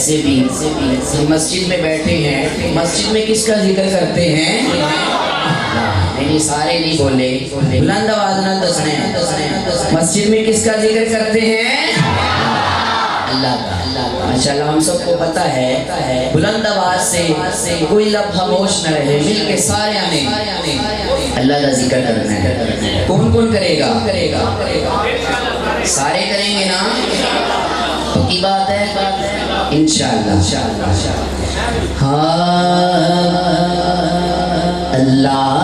ویسے بھی مسجد میں بیٹھے ہیں، مسجد میں کس کا ذکر کرتے ہیں؟ نہیں سارے نہیں بولے، بلند آواز نہ دسنے، مسجد میں کس کا ذکر کرتے ہیں؟ اللہ کا۔ ماشاءاللہ ہم سب کو پتا ہے بلند آواز سے کوئی لب خاموش نہ رہے، مل کے سارے آنے اللہ کا ذکر کرنا ہے۔ کون کون کرے گا؟ سارے کریں گے نا؟ پکی بات ہے انشاءاللہ۔ ہاں اللہ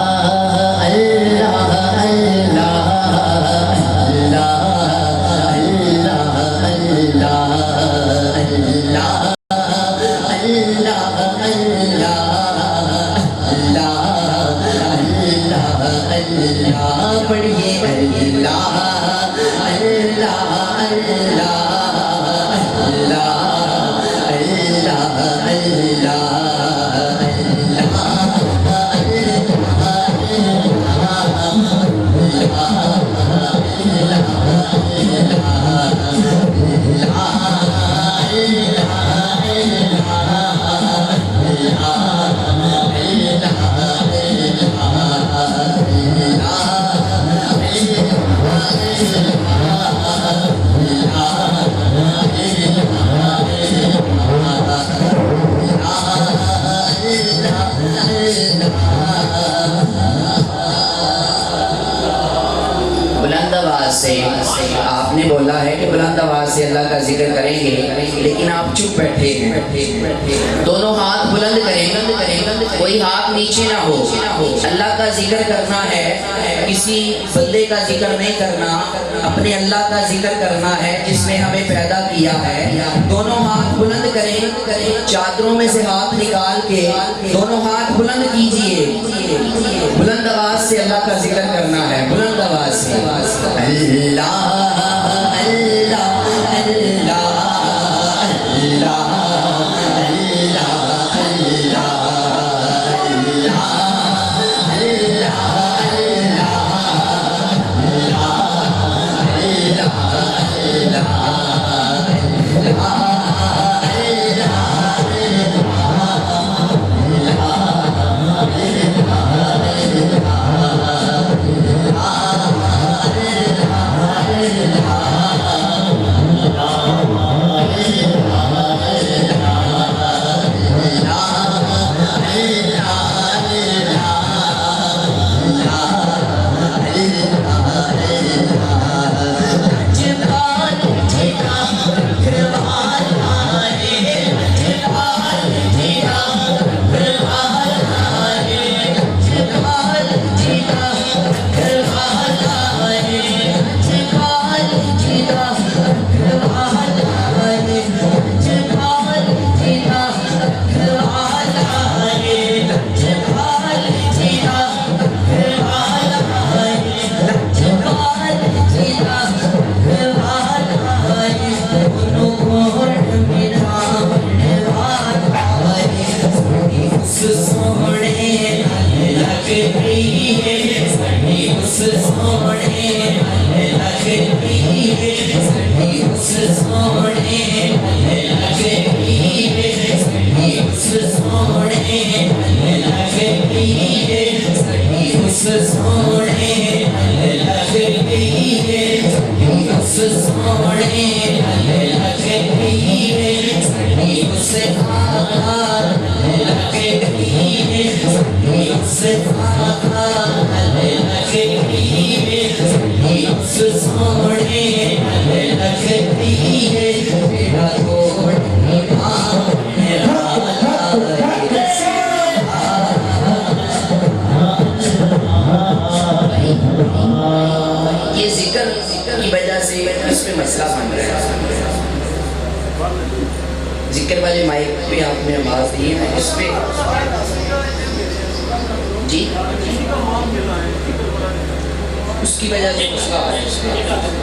آپ نے بولا ہے کہ بلند آواز سے اللہ کا ذکر کریں گے، لیکن آپ چپ بیٹھے ہیں۔ دونوں ہاتھ بلند کریں، کوئی ہاتھ نیچے نہ ہو۔ اللہ کا ذکر کرنا ہے، کسی بندے کا ذکر نہیں کرنا، اپنے اللہ کا ذکر کرنا ہے جس نے ہمیں پیدا کیا ہے۔ دونوں ہاتھ بلند کریں، چادروں میں سے ہاتھ نکال کے دونوں ہاتھ بلند کیجئے، بلند آواز سے اللہ کا ذکر کرنا ہے، بلند آواز سے اللہ اللہ اللہ یہ ذکر کی وجہ سے اس میں مسئلہ بن رہا ہے۔ ذکر والے مائک پہ آپ نے آواز دی ہے، اس پہ جی اس کی وجہ سے مسئلہ ہے۔